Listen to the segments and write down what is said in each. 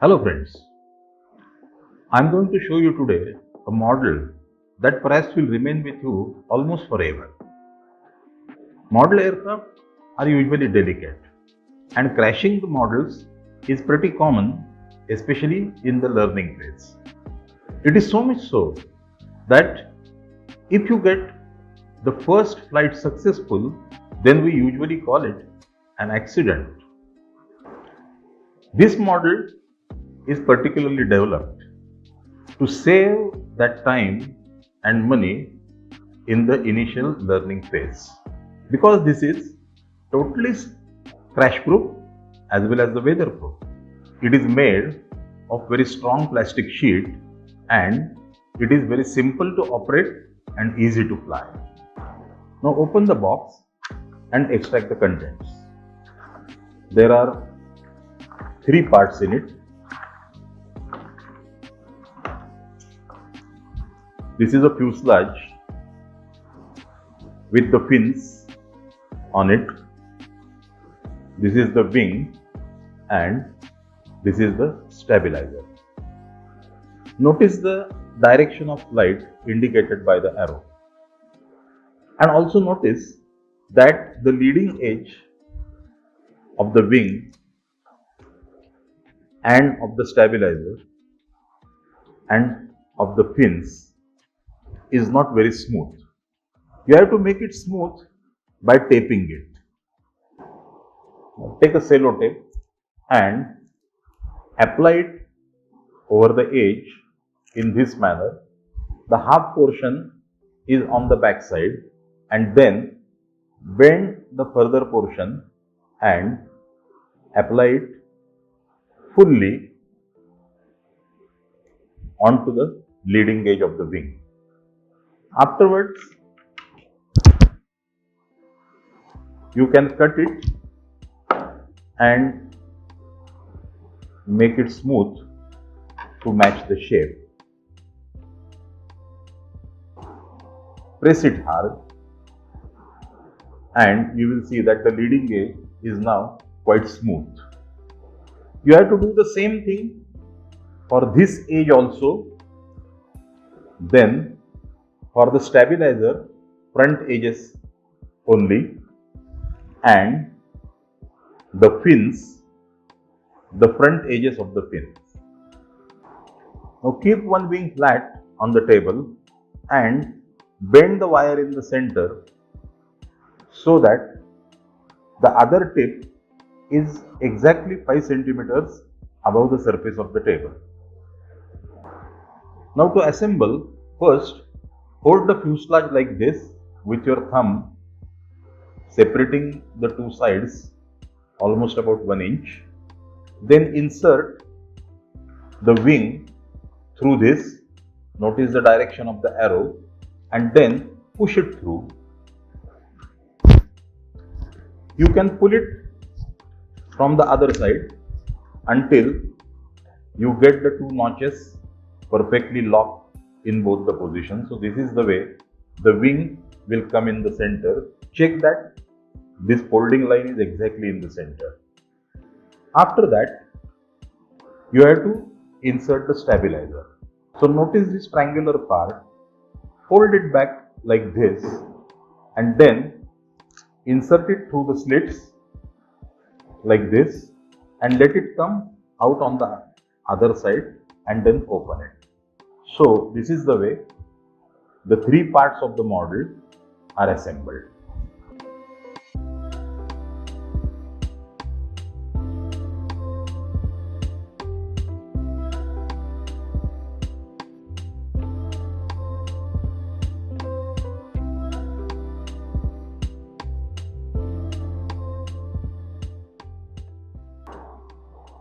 Hello friends, I am going to show you today a model that perhaps will remain with you almost forever. Model aircraft are usually delicate and crashing the models is pretty common, especially in the learning phase. It is so much so that if you get the first flight successful, then we usually call it an accident. This model is particularly developed to save that time and money in the initial learning phase, because this is totally crash proof as well as the weather proof. It is made of very strong plastic sheet and it is very simple to operate and easy to fly. Now open the box and extract the contents. There are 3 parts in it. This is a fuselage with the fins on it. This is the wing and this is the stabilizer. Notice the direction of flight indicated by the arrow. And also notice that the leading edge of the wing and of the stabilizer and of the fins is not very smooth. You have to make it smooth by taping it. Take a cello tape and apply it over the edge in this manner. The half portion is on the back side and then bend the further portion and apply it fully onto the leading edge of the wing. Afterwards, you can cut it and make it smooth to match the shape. Press it hard and you will see that the leading edge is now quite smooth. You have to do the same thing for this edge also. Then for the stabilizer, front edges only, and the fins, the front edges of the fins. Now keep one wing flat on the table and bend the wire in the center so that the other tip is exactly 5 centimeters above the surface of the table. Now to assemble, first hold the fuselage like this with your thumb, separating the two sides almost about 1 inch. Then insert the wing through this. Notice the direction of the arrow and then push it through. You can pull it from the other side until you get the 2 notches perfectly locked in both the positions. So this is the way the wing will come in the center. Check that this folding line is exactly in the center. After that, you have to insert the stabilizer. So notice this triangular part, fold it back like this and then insert it through the slits like this and let it come out on the other side and then open it. So this is the way the 3 parts of the model are assembled.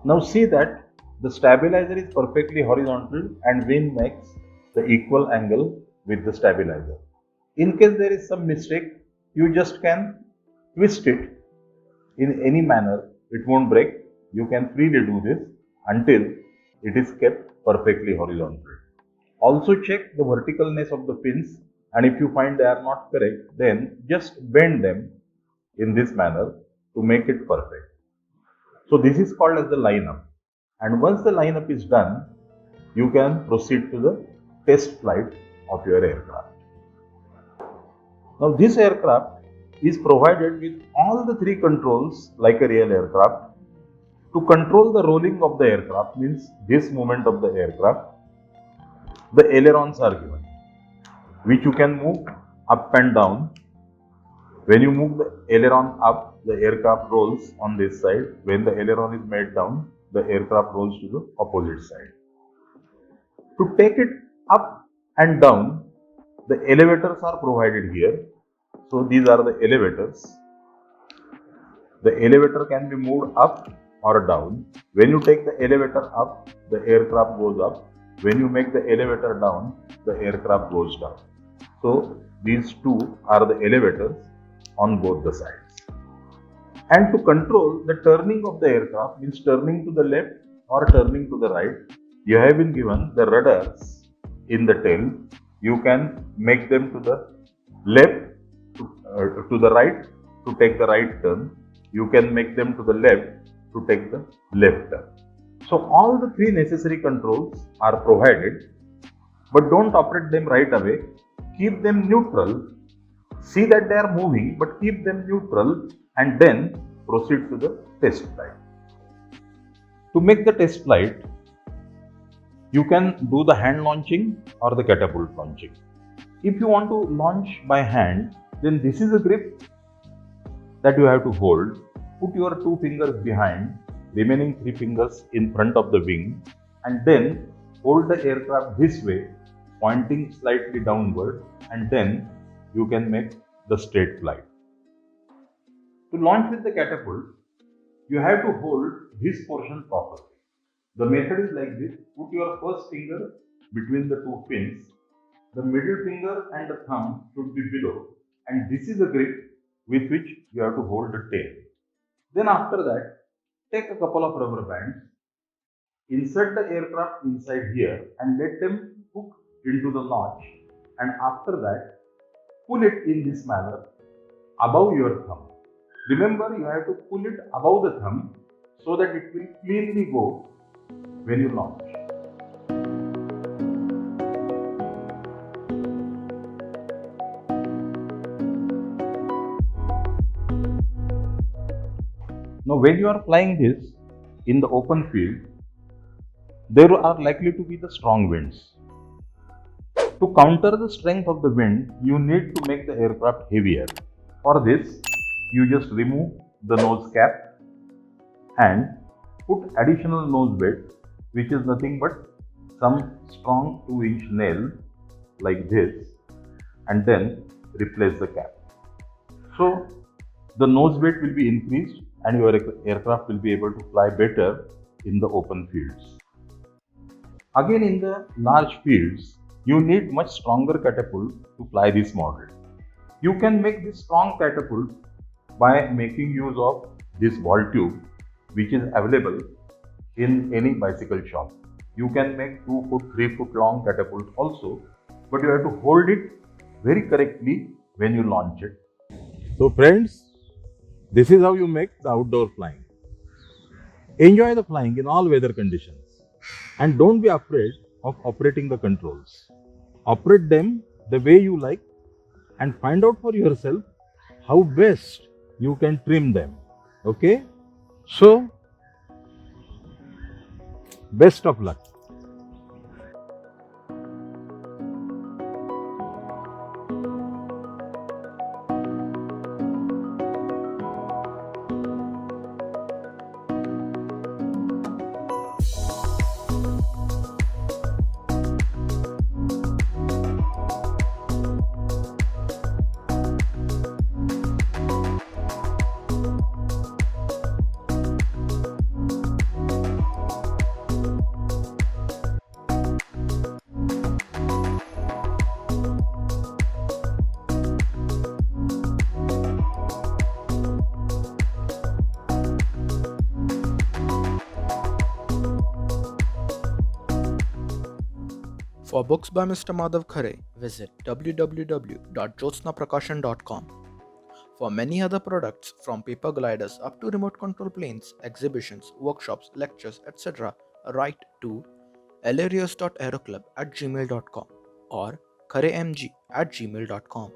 Now see that the stabilizer is perfectly horizontal and wing makes the equal angle with the stabilizer. In case there is some mistake, you just can twist it in any manner. It won't break. You can freely do this until it is kept perfectly horizontal. Also check the verticalness of the fins, and if you find they are not correct, then just bend them in this manner to make it perfect. So this is called as the line up. And once the lineup is done, you can proceed to the test flight of your aircraft. Now this aircraft is provided with all the three controls like a real aircraft. To control the rolling of the aircraft, means this movement of the aircraft, the ailerons are given, which you can move up and down. When you move the aileron up, the aircraft rolls on this side. When the aileron is made down, the aircraft rolls to the opposite side. To take it up and down, the elevators are provided here. So these are the elevators. The elevator can be moved up or down. When you take the elevator up, the aircraft goes up. When you make the elevator down, the aircraft goes down. So these two are the elevators on both the sides. And to control the turning of the aircraft, means turning to the left or turning to the right, you have been given the rudders in the tail. You can make them to the left, to the right to take the right turn. You can make them to the left to take the left turn. So all the three necessary controls are provided, but don't operate them right away. Keep them neutral. See that they are moving, but keep them neutral and then proceed to the test flight. To make the test flight, you can do the hand launching or the catapult launching. If you want to launch by hand, then this is a grip that you have to hold. Put your two fingers behind, remaining three fingers in front of the wing, and then hold the aircraft this way, pointing slightly downward, and then you can make the straight flight. To launch with the catapult, you have to hold this portion properly. The method is like this. Put your first finger between the two pins. The middle finger and the thumb should be below, and this is a grip with which you have to hold the tail. Then after that, take a couple of rubber bands, insert the aircraft inside here and let them hook into the notch, and after that, pull it in this manner above your thumb. Remember, you have to pull it above the thumb so that it will cleanly go when you launch. Now, when you are flying this in the open field, there are likely to be the strong winds. To counter the strength of the wind, you need to make the aircraft heavier. For this, you just remove the nose cap and put additional nose weight, which is nothing but some strong 2-inch nail like this, and then replace the cap. So the nose weight will be increased and your aircraft will be able to fly better in the open fields. Again, in the large fields, you need much stronger catapult to fly this model. You can make this strong catapult by making use of this ball tube, which is available in any bicycle shop. You can make 2 foot, 3 foot long catapult also, but you have to hold it very correctly when you launch it. So friends, this is how you make the outdoor flying. Enjoy the flying in all weather conditions and don't be afraid of operating the controls. Operate them the way you like and find out for yourself how best you can trim them. Okay? So, best of luck. For books by Mr. Madhav Khare, visit www.jyotsnaprakashan.com. For many other products from paper gliders up to remote control planes, exhibitions, workshops, lectures, etc., write to hilarious.aeroclub@gmail.com or khareMG@gmail.com.